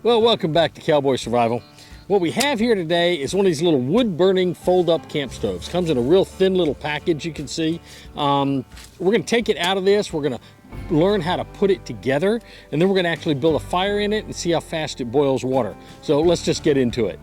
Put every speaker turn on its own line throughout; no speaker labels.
Well, welcome back to Cowboy Survival. What we have here today is one of these little wood-burning fold-up camp stoves. Comes in a real thin little package, you can see. We're going to take it out of this. We're going to learn how to put it together, and then we're going to actually build a fire in it and see how fast it boils water. So let's just get into it.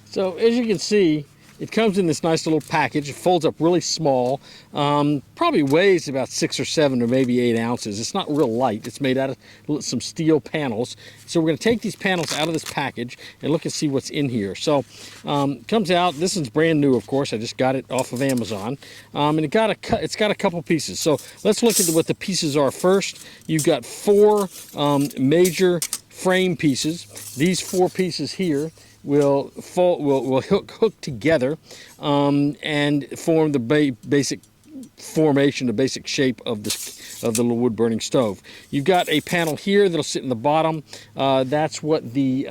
So as you can see, it comes in this nice little package. It folds up really small. Probably weighs about 6 or 7 or maybe 8 ounces. It's not real light. It's made out of some steel panels. So we're going to take these panels out of this package and look and see what's in here. So comes out. This is brand new, of course. I just got it off of Amazon, and it's got a couple pieces. So let's look at what the pieces are first. You've got 4 major frame pieces. These 4 pieces here will hook together and form the basic formation, the basic shape of the little wood burning stove. You've got a panel here that'll sit in the bottom. That's what the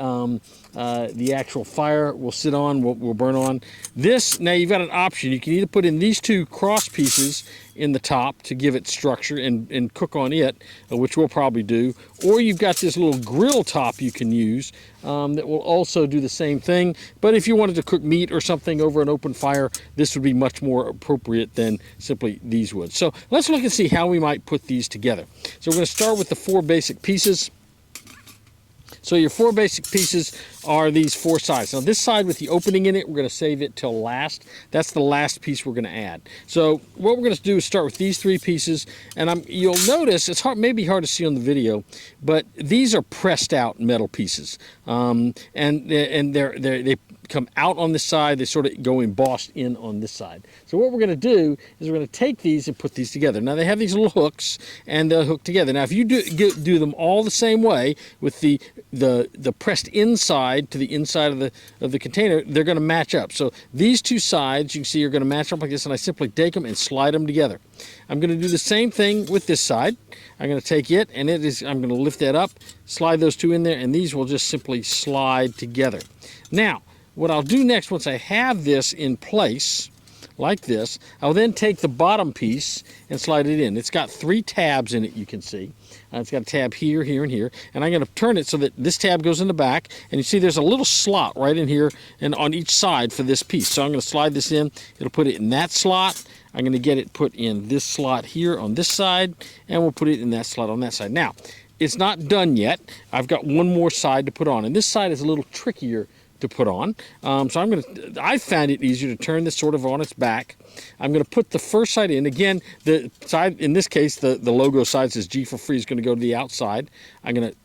actual fire will sit on, will burn on. This, now you've got an option. You can either put in these 2 cross pieces in the top to give it structure and cook on it, which we'll probably do, or you've got this little grill top you can use that will also do the same thing. But if you wanted to cook meat or something over an open fire, this would be much more appropriate than simply these would. So let's look and see how we might put these together. So we're going to start with the 4 basic pieces. So your 4 basic pieces are these 4 sides. Now this side with the opening in it, we're going to save it till last. That's the last piece we're going to add. So what we're going to do is start with these 3 pieces, and you'll notice it's maybe hard to see on the video, but these are pressed out metal pieces, and they come out on this side. They sort of go embossed in on this side. So what we're going to do is we're going to take these and put these together. Now they have these little hooks, and they'll hook together. Now if you do them all the same way with the pressed inside to the inside of the container, they're going to match up. So these 2 sides you can see are going to match up like this, and I simply take them and slide them together. I'm going to do the same thing with this side. I'm going to take it, and I'm going to lift that up, slide those 2 in there, and these will just simply slide together. Now what I'll do next, once I have this in place like this, I'll then take the bottom piece and slide it in. It's got 3 tabs in it, you can see. It's got a tab here, here, and here. And I'm going to turn it so that this tab goes in the back. And you see there's a little slot right in here and on each side for this piece. So I'm going to slide this in. It'll put it in that slot. I'm going to get it put in this slot here on this side. And we'll put it in that slot on that side. Now, it's not done yet. I've got one more side to put on. And this side is a little trickier to put on. So I found it easier to turn this sort of on its back. I'm going to put the first side in. Again, the side, in this case, the logo side says G4Free is going to go to the outside. I'm going to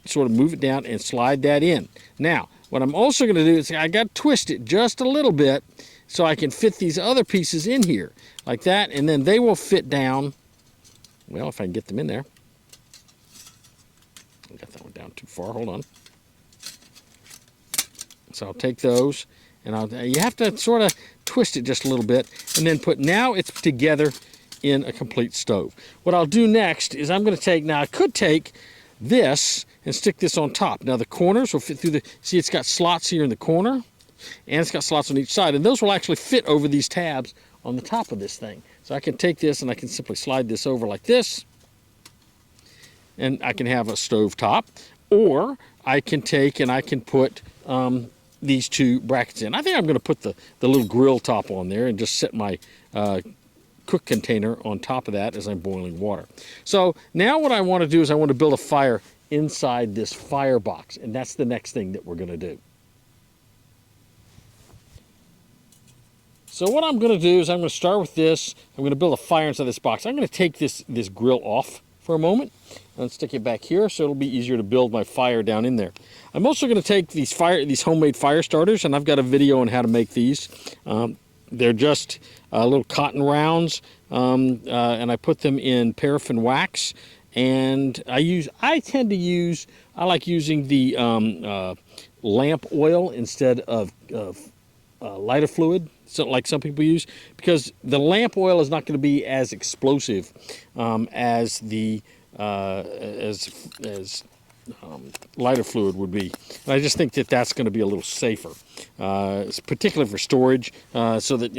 sort of move it down and slide that in. Now, what I'm also going to do is I got to twist it just a little bit so I can fit these other pieces in here like that, and then they will fit down. Well, if I can get them in there. I got that one down too far. Hold on. So I'll take those, and you have to sort of twist it just a little bit, and then now it's together in a complete stove. What I'll do next is I'm going to take, now I could take this and stick this on top. Now the corners will fit through see it's got slots here in the corner, and it's got slots on each side, and those will actually fit over these tabs on the top of this thing. So I can take this and I can simply slide this over like this, and I can have a stove top, or I can take and I can put these 2 brackets in. I think I'm going to put the little grill top on there and just set my cook container on top of that as I'm boiling water. So now what I want to do is I want to build a fire inside this firebox, and that's the next thing that we're going to do. So what I'm going to do is I'm going to start with this. I'm going to build a fire inside this box. I'm going to take this grill off for a moment and stick it back here so it'll be easier to build my fire down in there. I'm also going to take these homemade fire starters, and I've got a video on how to make these. They're just little cotton rounds, and I put them in paraffin wax, and I like using the lamp oil instead of lighter fluid, so like some people use, because the lamp oil is not going to be as explosive as the lighter fluid would be. And I just think that that's going to be a little safer, particularly for storage, so that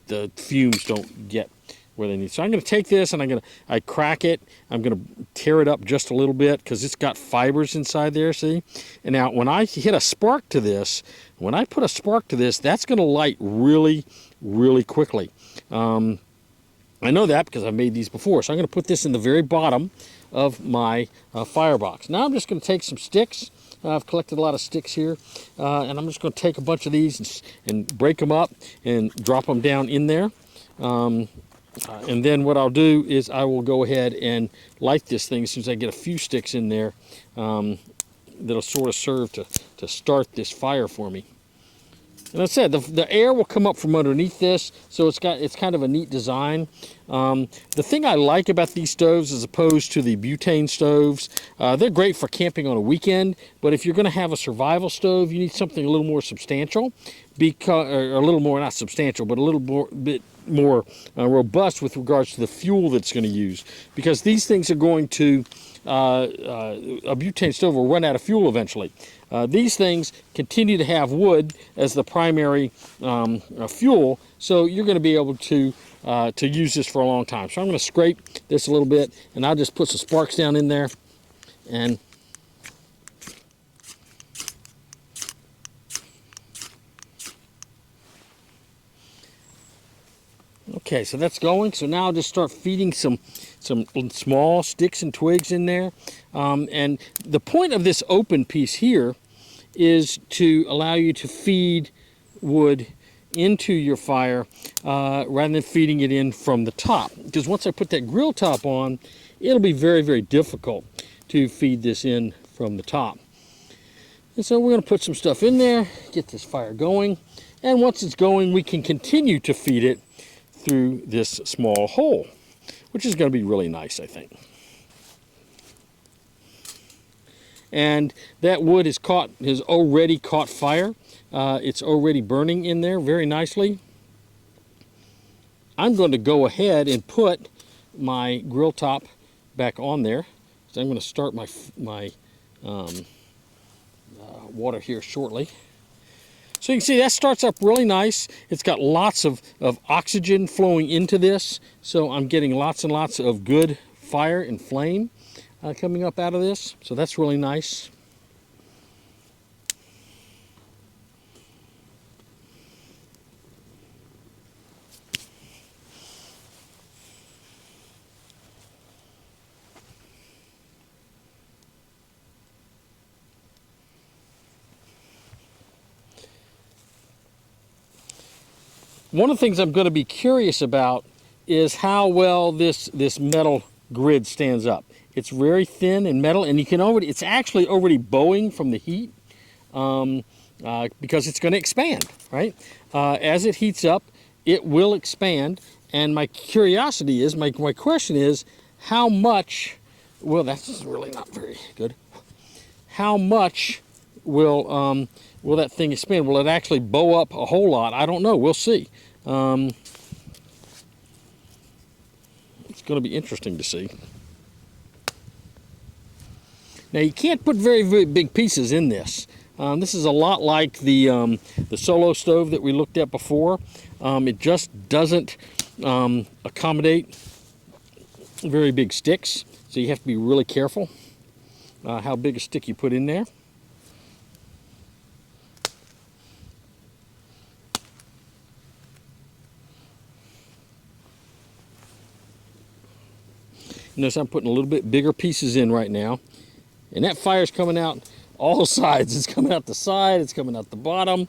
the fumes don't get where they need. So I'm going to take this and I crack it. I'm going to tear it up just a little bit because it's got fibers inside there, see? And now when I hit a spark to this, when I put a spark to this, that's going to light really, really quickly. I know that because I've made these before. So I'm going to put this in the very bottom of my firebox. Now I'm just going to take some sticks. I've collected a lot of sticks here, and I'm just going to take a bunch of these and break them up and drop them down in there. And then what I'll do is I will go ahead and light this thing as soon as I get a few sticks in there that'll sort of serve to start this fire for me. And as I said, the air will come up from underneath this, so it's kind of a neat design. The thing I like about these stoves, as opposed to the butane stoves, they're great for camping on a weekend. But if you're going to have a survival stove, you need something a little more substantial, or a little more, not substantial, but a little bit more robust with regards to the fuel that's going to use, because these things are going to a butane stove will run out of fuel eventually. These things continue to have wood as the primary fuel, so you're going to be able to use this for a long time. So I'm going to scrape this a little bit, and I'll just put some sparks down in there. And okay, so that's going. So now I'll just start feeding some small sticks and twigs in there. And the point of this open piece here is to allow you to feed wood into your fire rather than feeding it in from the top. Because once I put that grill top on, it'll be very, very difficult to feed this in from the top. And so we're going to put some stuff in there, get this fire going. And once it's going, we can continue to feed it through this small hole, which is going to be really nice, I think. And that wood has already caught fire. It's already burning in there very nicely. I'm going to go ahead and put my grill top back on there. So I'm going to start my water here shortly. So you can see that starts up really nice. It's got lots of oxygen flowing into this, so I'm getting lots and lots of good fire and flame coming up out of this. So that's really nice. One of the things I'm going to be curious about is how well this metal grid stands up. It's very thin and metal, and it's actually already bowing from the heat because it's going to expand, right? As it heats up, it will expand, and my curiosity is, my question is, how much, well, that's really not very good. How much will that thing expand? Will it actually bow up a whole lot? I don't know. We'll see. It's going to be interesting to see. Now you can't put very, very big pieces in this. This is a lot like the solo stove that we looked at before. It just doesn't accommodate very big sticks, so you have to be really careful how big a stick you put in there. Notice I'm putting a little bit bigger pieces in right now, and that fire's coming out all sides. It's coming out the side, it's coming out the bottom.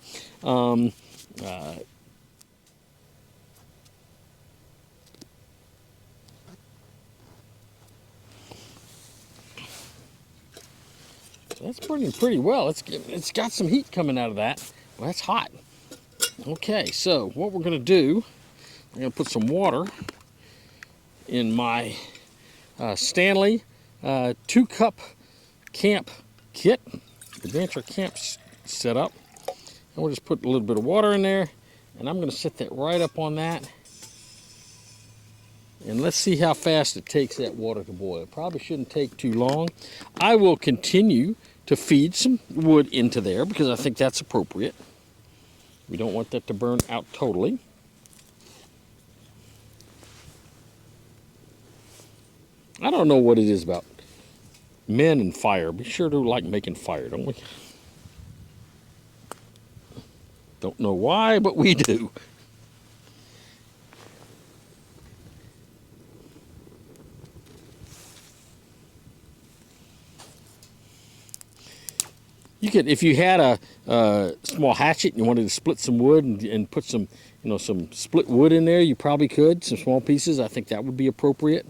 That's burning pretty well. It's got some heat coming out of that. Well, that's hot. Okay, so what we're going to do, I'm going to put some water in my Stanley 2-cup camp kit, adventure camp setup. And we'll just put a little bit of water in there, and I'm going to set that right up on that. And let's see how fast it takes that water to boil. It probably shouldn't take too long. I will continue to feed some wood into there because I think that's appropriate. We don't want that to burn out totally. I don't know what it is about men and fire. We sure do like making fire, don't we? Don't know why, but we do. You could, if you had a small hatchet and you wanted to split some wood and put some, some split wood in there, you probably could. Some small pieces. I think that would be appropriate.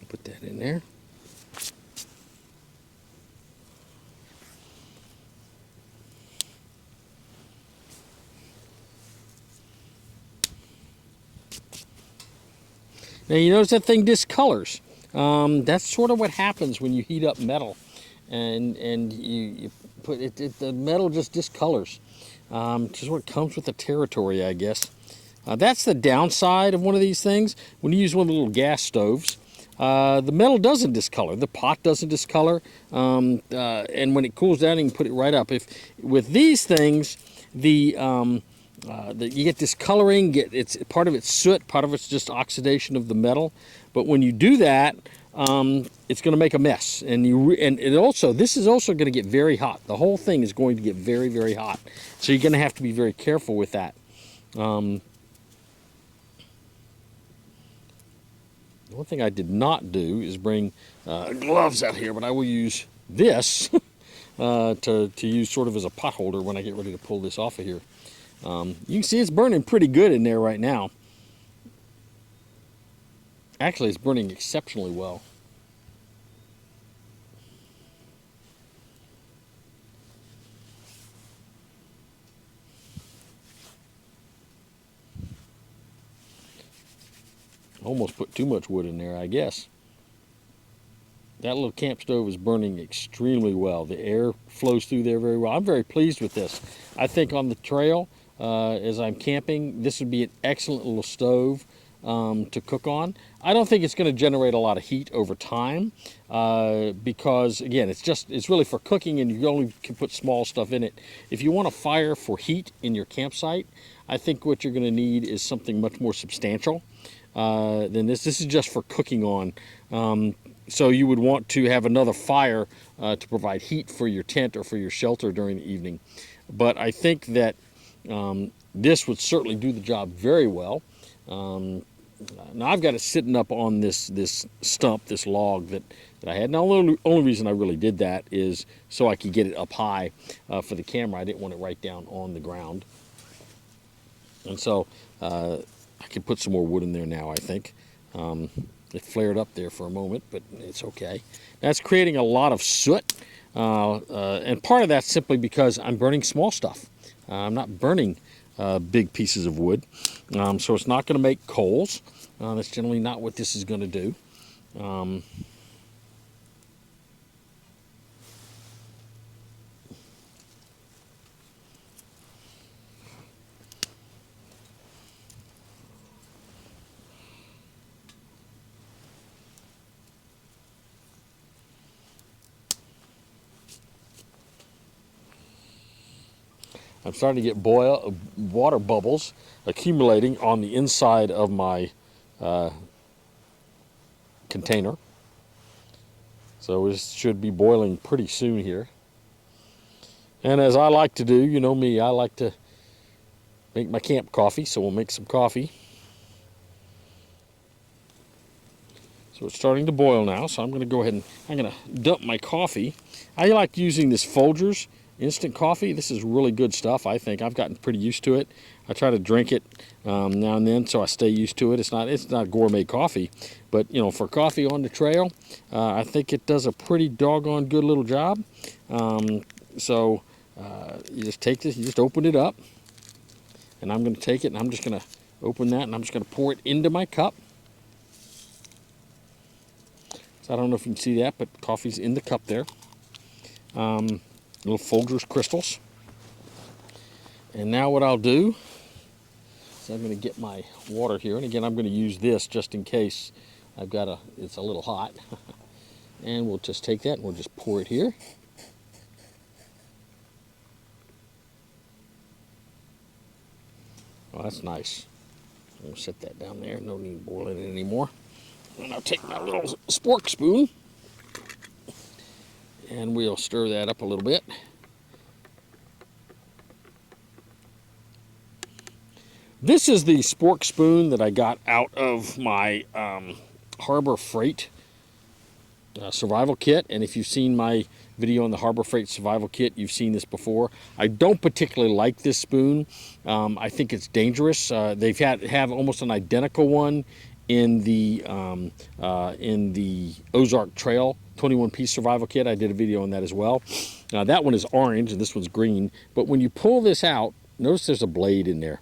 Put that in there. Now you notice that thing discolors. That's sort of what happens when you heat up metal, and you put it, the metal just discolors. Just what comes with the territory, I guess. That's the downside of one of these things. When you use one of the little gas stoves, the metal doesn't discolor. The pot doesn't discolor, and when it cools down, you can put it right up. If with these things, you get discoloring. It's part of it's soot, part of it's just oxidation of the metal. But when you do that, it's going to make a mess, and this is also going to get very hot. The whole thing is going to get very, very hot. So you're going to have to be very careful with that. The one thing I did not do is bring gloves out here, but I will use this to use sort of as a pot holder when I get ready to pull this off of here. You can see it's burning pretty good in there right now. Actually, it's burning exceptionally well. Almost put too much wood in there, I guess. That little camp stove is burning extremely well. The air flows through there very well. I'm very pleased with this. I think on the trail, as I'm camping, this would be an excellent little stove to cook on. I don't think it's going to generate a lot of heat over time because, again, it's really for cooking, and you only can put small stuff in it. If you want a fire for heat in your campsite, I think what you're going to need is something much more substantial than this. This is just for cooking on. So you would want to have another fire to provide heat for your tent or for your shelter during the evening. But I think that this would certainly do the job very well. Now I've got it sitting up on this stump, this log that I had. Now the only reason I really did that is so I could get it up high for the camera. I didn't want it right down on the ground. And so I could put some more wood in there now, I think. It flared up there for a moment, but it's okay. That's creating a lot of soot. And part of that's simply because I'm burning small stuff. I'm not burning big pieces of wood. So it's not going to make coals. That's generally not what this is going to do. I'm starting to get water bubbles accumulating on the inside of my container. So it should be boiling pretty soon here. And as I like to do, you know me, I like to make my camp coffee, so we'll make some coffee. So it's starting to boil now, so I'm going to go ahead and I'm going to dump my coffee. I like using this Folgers instant coffee. This is really good stuff, I think. I've gotten pretty used to it. I try to drink it now and then, so I stay used to it. It's not gourmet coffee, but for coffee on the trail, I think it does a pretty doggone good little job. So you just take this, you just open it up, and I'm going to take it and I'm just going to open that and I'm just going to pour it into my cup. So I don't know if you can see that, but coffee's in the cup there. Little Folgers crystals. And now what I'll do is I'm going to get my water here, and again I'm going to use this just in case it's a little hot. And we'll just take that and we'll just pour it here. Oh, that's nice. I'll set that down there. No need to boil it anymore. And I'll take my little spork spoon and we'll stir that up a little bit. This is the spork spoon that I got out of my Harbor Freight survival kit, and if you've seen my video on the Harbor Freight survival kit, you've seen this before. I don't particularly like this spoon. I think it's dangerous. They've have almost an identical one in the Ozark Trail 21-piece survival kit. I did a video on that as well. That one is orange and this one's green, but when you pull this out, notice there's a blade in there.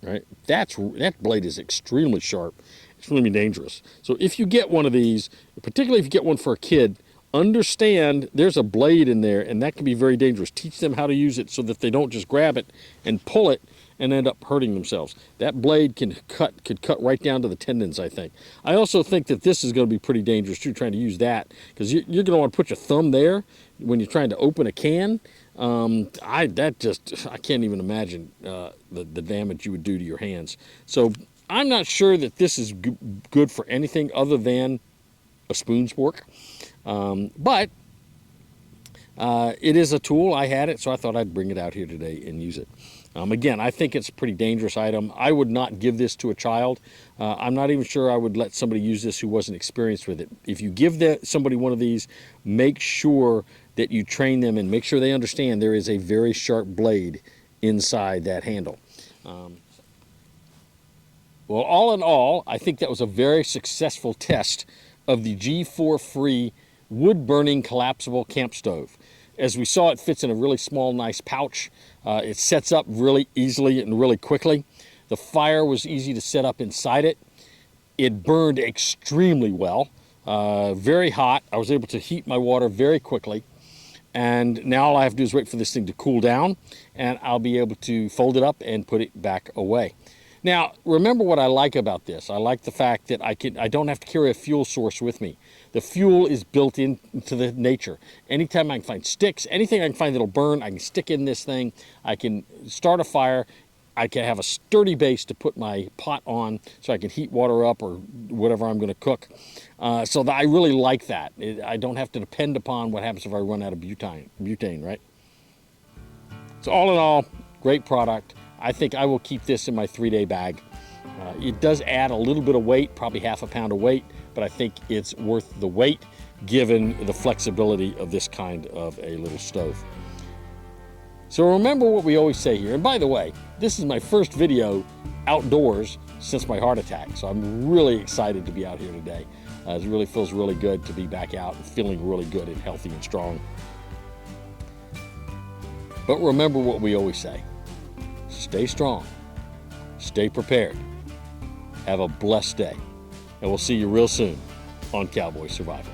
Right? That blade is extremely sharp. It's really dangerous. So if you get one of these, particularly if you get one for a kid, understand there's a blade in there, and that can be very dangerous. Teach them how to use it so that they don't just grab it and pull it and end up hurting themselves. That blade could cut right down to the tendons, I think. I also think that this is going to be pretty dangerous too, trying to use that, because you're going to want to put your thumb there when you're trying to open a can. I can't even imagine the damage you would do to your hands. So I'm not sure that this is good for anything other than a spoon spork. But it is a tool. I had it, so I thought I'd bring it out here today and use it. Again, I think it's a pretty dangerous item. I would not give this to a child. I'm not even sure I would let somebody use this who wasn't experienced with it. If you give somebody one of these, make sure that you train them and make sure they understand there is a very sharp blade inside that handle. Well, all in all, I think that was a very successful test of the G4Free wood-burning collapsible camp stove. As we saw, it fits in a really small, nice pouch. It sets up really easily and really quickly. The fire was easy to set up inside it. It burned extremely well, very hot. I was able to heat my water very quickly. And now all I have to do is wait for this thing to cool down, and I'll be able to fold it up and put it back away. Now, remember what I like about this. I like the fact that I don't have to carry a fuel source with me. The fuel is built into the nature. Anytime I can find sticks, anything I can find that'll burn, I can stick in this thing. I can start a fire. I can have a sturdy base to put my pot on so I can heat water up or whatever I'm going to cook. So I really like that. I don't have to depend upon what happens if I run out of butane, right? So all in all, great product. I think I will keep this in my 3-day bag. It does add a little bit of weight, probably half a pound of weight, but I think it's worth the weight given the flexibility of this kind of a little stove. So remember what we always say here. And by the way, this is my first video outdoors since my heart attack. So I'm really excited to be out here today. It really feels really good to be back out and feeling really good and healthy and strong. But remember what we always say. Stay strong, stay prepared, have a blessed day, and we'll see you real soon on Cowboy Survival.